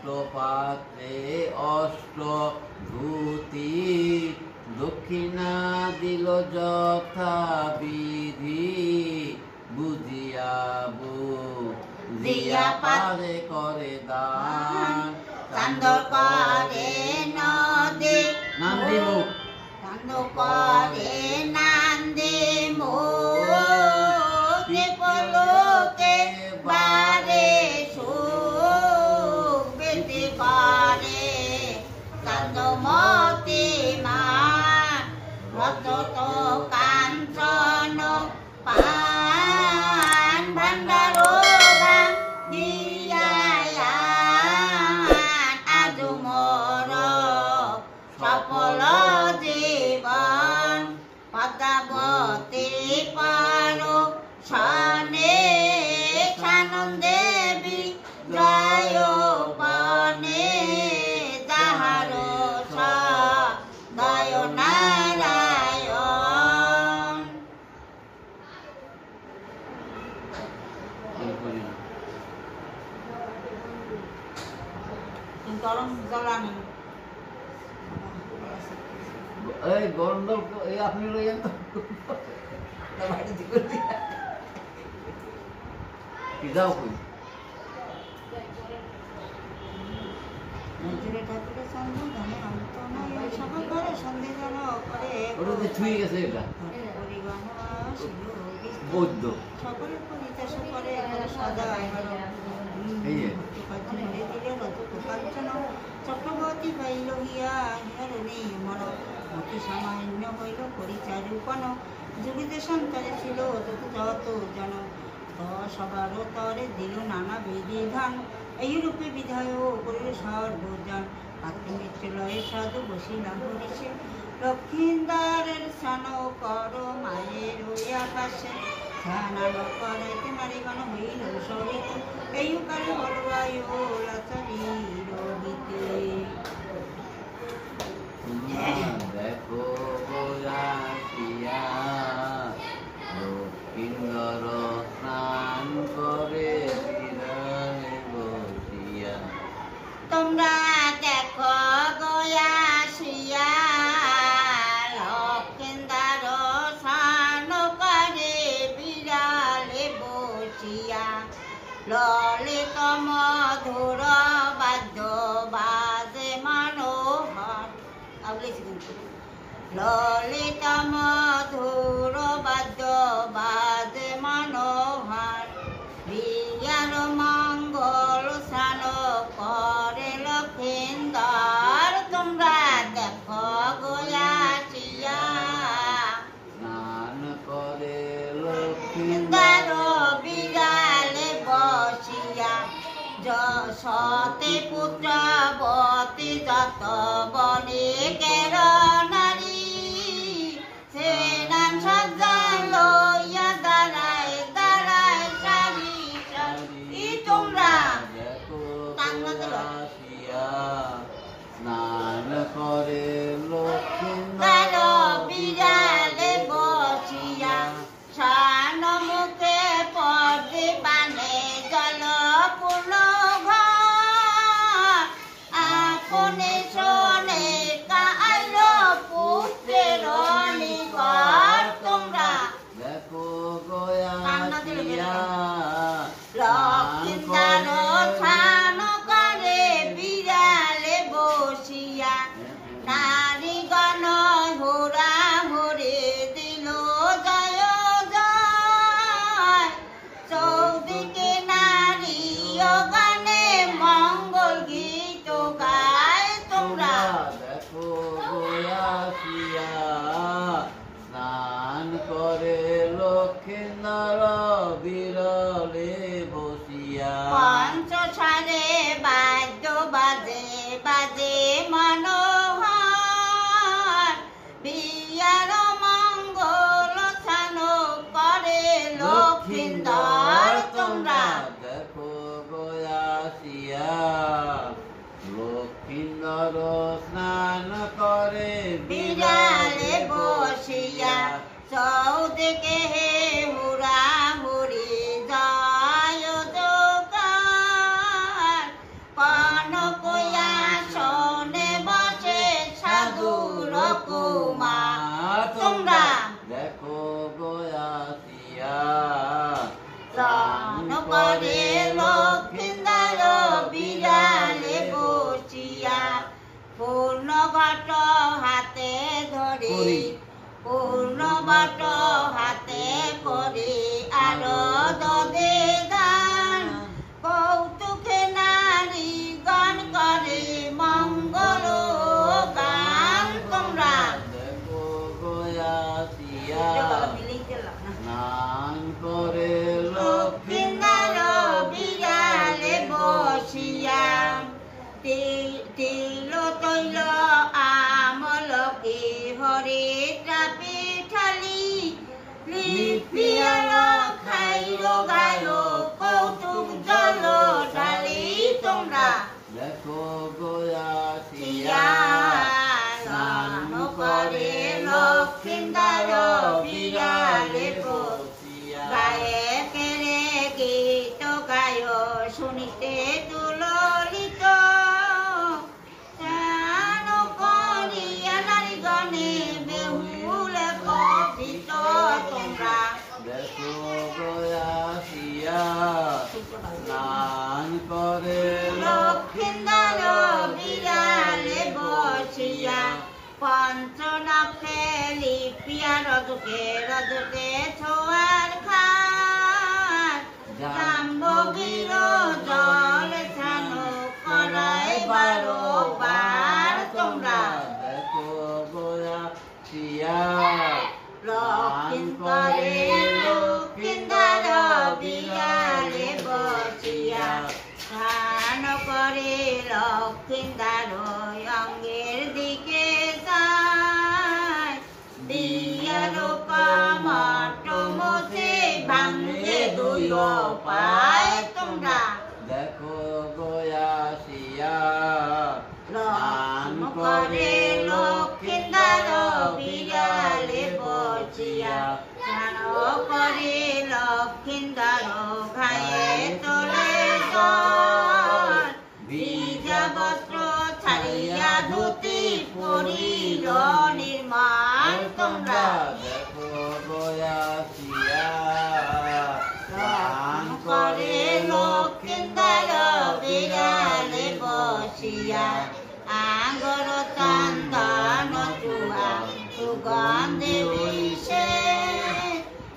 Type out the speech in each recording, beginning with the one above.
অষ্টপাত্রে অষ্ট ধূতি দক্ষিণা দিল যথা বিধি বুঝিয়া বুঝিয়া পারে করে দান কান্দ করে নদী নান্দি মুখ কান্দ করে নান্দি মুখ পলোকে বারে সুখ বৃদ্ধি করে কান্দ মতি মা রত কাঞ্চন পান ভান্ডার ভাঙ্গিয়া আজ মোর সফল জীবন পদ্মাবতী পার সনে সানন্দে বিজয় বনে যাহার সদয় নারায়ণ। গরম জল আনেন এই গরম জল এই আপনি লইয়েন তো কি যাও কই ঠাকুরের সন্ধানে অন্ত নাই সকল করে সন্দেহ করে ওটা তো ছুঁয়ে গেছে এটা বৌদ্ধ সকলের পরিচাষ করে সদা চক্রবর্তী পাইল গিয়া হিরণী মর অতি সামান্য হইল পরিচারূপন যুগিতে সন্তানে ছিল যত জন সবার তরে দিল নানা বিধান এইরূপে বিধায় করিল সর্বজন পাত্র মিত্রলয়ে সাধু বসিলাম হরিষে লক্ষ্মীন্দারের স্নান কর মায়ের ওই আকাশে স্নান করাইতে নারীগণ হইল সহিত এই উকারে বলবায়ু লাচারি রহিতে দেখো গোরাটিয়া লক্ষ্মীন্দর স্নান করে বিরামে বসিয়া তোমরা দেখো গয়াসিয়া লক্ষ্মীন্দর স্নান করে বিড়ালে বসিয়া ললিত মধুর বাদ্য বাজে মনোহর ললিত মধুর বাদ্য বাজে মনোহর বিয়ার মঙ্গল স্নান করে লক্ষ্মীন্দর তোমরা দেখো গয়াসিয়া স্নান করে লক্ষ্মীন্দর ইন্দ্র বিড়ালে বসিয়া যশতে পুত্রবতী যত বণিকের নারী সে নাম সজ্জান লইয়া দাঁড়ায় দাঁড়ায় সারি সারি তোমরা স্নান করে লক্ষ্মীন্দর বিড়ালে বসিয়া শান মুখে পদে পানে জল পূর্ণ ঘর আপনে শোনে কাল পুত্রের নিকট তোমরা দেখো গয়া লক্ষ্মীন্দর স্নান করে বিড়ালে বসিয়া নারীগণ হুরা হুরে দিল জয় জয় চৌদিকে নারী গানে মঙ্গল গীত গায় তোমরা দেখো গয়াসিয়া স্নান করে লক্ষ্মীন্দর বিরলে বসিয়া পঞ্চসারে বাদ্য বাজে বাজে মনোহর বিয়ার মঙ্গল স্নান করে লক্ষ্মীন্দর তোমরা দেখো গয়াসিয়া লক্ষ্মীন্দর স্নান করে বিড়ালে বসিয়া চৌদিকে হে হুরা হুরি যায় দোকান পান বট হাতে করি আরদে দান কৌতুকে নারী গান করে মঙ্গল গান তোমরা দেখো গয়াসিয়া স্নান করে লক্ষ্মীনার বিড়ালে বসিয়া তিল তৈল আমলকে হরে ট্রাপি ঠালি লিপিয়ার খাইল গায় কৌতুক জল ঢালি তোমরা দেখো গয়াসিয়া স্নান করে লক্ষ্মীনার বিড়ালে বসিয়া গায়ে কেড়ে গীত গায় শুনিতে তুললিত স্নান করিয়া নারীগণে বেহুল কপিত তোমরা দেখো গয়াসিয়া স্নান করে লক্ষ্মীনার বিড়ালে বসিয়া পঞ্চনখে লিপিয়া রজকে রজকে ছোয়ার খায় জাম্বগীর জল ছান করাই 12 বার তোমরা দেখো গয়াসিয়া লক্ষিণ করে লক্ষিন্দার বিড়ালে বসিয়া স্নান করে লক্ষিন্দার অঙ্গের দিকে যায় দিয়ার কামাট মোছে ভাঙে 2 পায় তোমরা দেখো গয়াসিয়া স্নান করে লক্ষিন্দার বিড়ালে বসিয়া স্নান করে লক্ষিন্দার ঘায়ে তোলে জল ভিজা বস্ত্র ছাড়িয়া ধুতি পরিল নির্মাণ তোমরা দেখো গয়াসিয়া স্নান করে লক্ষিন্দার বিড়ালে বসিয়া আঙ্গর চন্দন চুয়া সুগন্ধে বিষে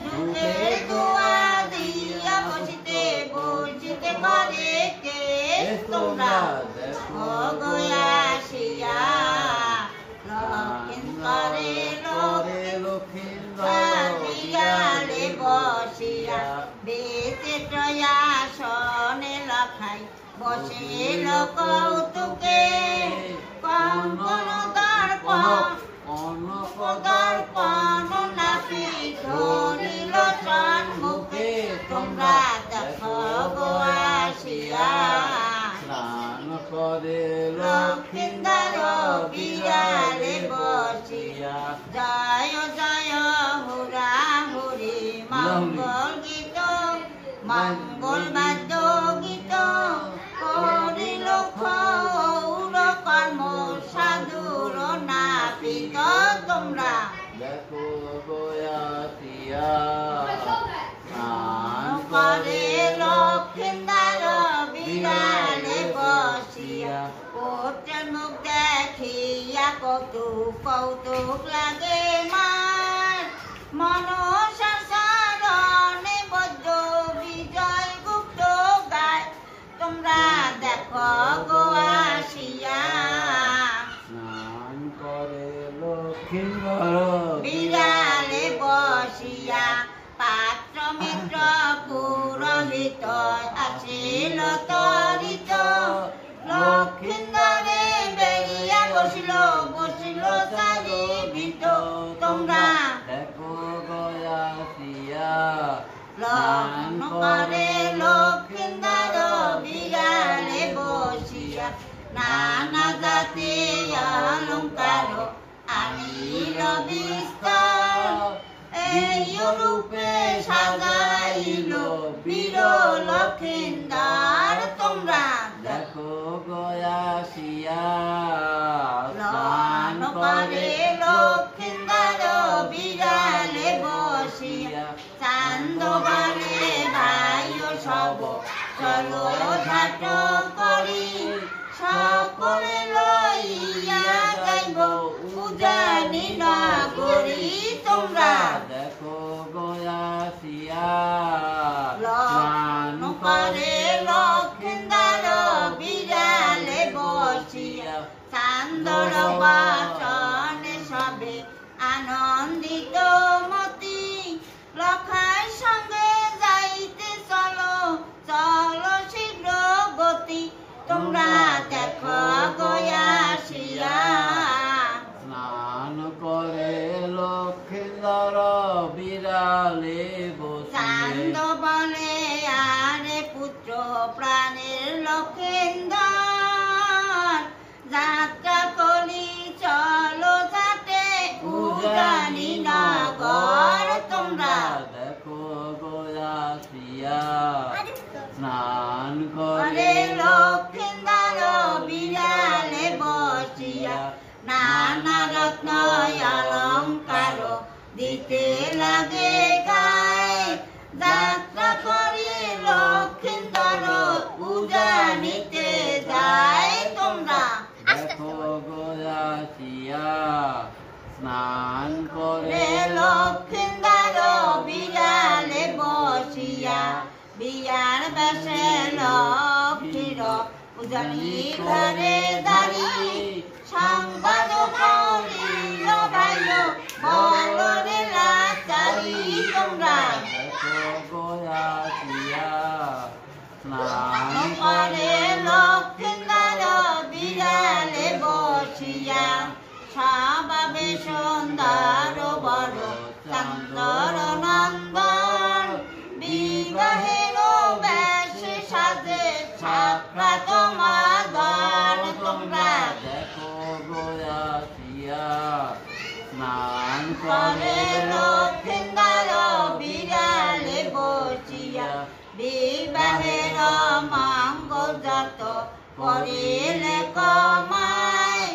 মুখে দোয়া দিয়া বসিতে বসিতে করে কে তোমরা দেখো গয়াসিয়া লক্ষিণ করে বিড়ালে বসিয়া বেতে টয়াসনে লখাই বসিল কৌতুকে কঙ্কন দর্পণ দর্পণ নাপি ধরিল সম্মুখে তোমরা দেখো গয়াসিয়া স্নান করে লক্ষিন্দার বিড়ালে বসিয়া জয় জয় হুরা হুরি মঙ্গল গীত মঙ্গল বাদ্য গীত করিল খৌর কর্ম সাধুর নাপিত তোমরা দেখো গয়াসিয়া স্নান করে লক্ষিন্দার বিড়ালে বসিয়া ওটার মুখ দেখিয়া কৌতুক কৌতুক লাগে মার মনসা সারণে বদ্ধ বিজয় গুপ্ত গায় তোমরা দেখো গয়াসিয়া স্নান করে লক্ষ্মীন্দর বিড়ালে বসিয়া পাত্র মিত্র পুরোহিত আসিল তরিত লক্ষিন্দরে বেরিয়া বসিল বসিল সারি ভিত তোমরা দেখো গয়াসিয়া স্নান করে লক্ষিন্দর বিড়ালে বসিয়া নানা জাতি অলঙ্কার আনিল বিস্তার এই রূপে সাজাইল বীর লক্ষিন্দার তোমরা দেখো গয়াসিয়া স্নান করে লক্ষিন্দার বিড়ালে বসিয়া চান্দ বানে বায়ু সব চলো ঝাট করি সকলে লইয়া যাইব উজানি নগরী তোমরা আনন্দিত মতি লখার সঙ্গে যাইতে চলো চলো শীঘ্র গতি তোমরা দেখো গয়াসিয়া স্নান করে লক্ষিন্দর বিড়ালে চান্দ বসিয়ে বলে আরে পুত্র প্রাণের লক্ষিন্দর যাত্রা করি চলো যাতে উজানি নগর তোমরা দেখো গয়াসিয়া স্নান করে করে লক্ষিন্দর বিড়ালে বসিয়া নানা রত্ন অলঙ্কার দিতে লাগে গায়ে যাত্রা করি লক্ষিন্দর উজানিতে যায় তোমরা দেখো গয়াসিয়া স্নান করে রে লক্ষিন্দর বিড়ালে বসিয়া বিয়ার বেশে লক্ষীর উজানি ঘরে দাঁড়িয়ে সংবাদ করিল ভাইল বলরে লাচারি তোমরা দেখো গয়াসিয়া স্নান করে লক্ষিন্দর বিড়ালে বসিয়া স্বভাবে সুন্দর বড় চন্দর নন্দন বিবাহের বেশে সাজে সাক্ষাৎ মাদন তোমরা দেখো গয়াসিয়া স্নান করে করে লক্ষিন্দর বিড়ালে বসিয়া বিবাহের মঙ্গলজাত করিলে কমায়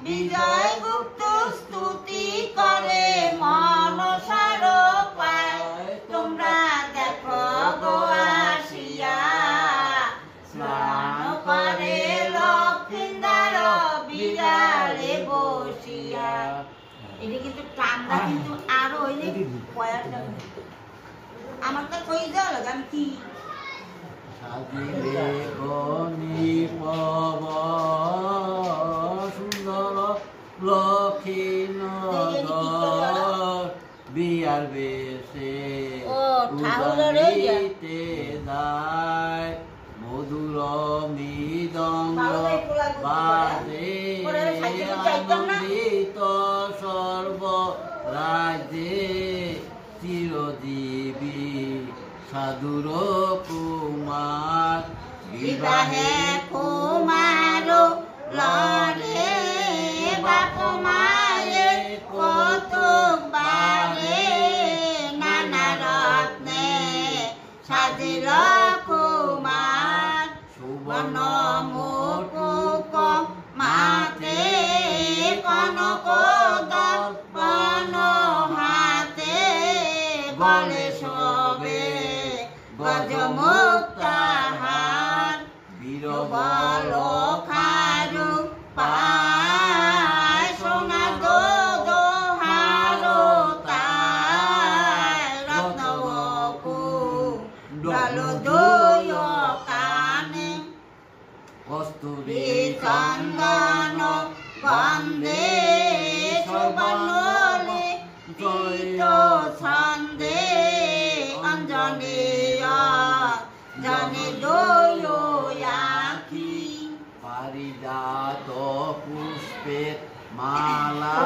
বিজয় গুপ্ত স্তুতি করে মনসার পায় তোমরা দেখো গোয়াসিয়া স্নান করে লক্ষিন্দর বিড়ালে বসিয়া এটা কিন্তু টানটা কিন্তু আরো হইলে পয়াটা আমার তো কই যাও লাগে আমি কি সাজিলে গনি পব সুন্দর লক্ষিণধর বিয়ার বেশে ও, ঠাকুরের ওই যে। উজানিতে যায় মধুর মৃদঙ্গ বাউলের পোলা গুতি বাজে করে। ওরে সাইকেলে যাইতাম না। আনন্দিত সর্ব রাজ্যে চিরজীবী সাধুর কুমার বিবাহে কুমার লড়ে বাপ মায়ে কত বারে নানা রত্নে সাজিল কুমার সুবর্ণ মুকুট মাতে কনক দর্পণ হাতে বলে সবে গজমুক্তাহার বীরবল খারু পায় সোনা দোহারো তাই রত্নবকু ডল দোয় কানে কস্তুরী চন্দন গন্ধে সুবর্ণলে পিত ছন্দে অঞ্জনেয় জানে দোয় আখি পারিজাত পুষ্পের মালা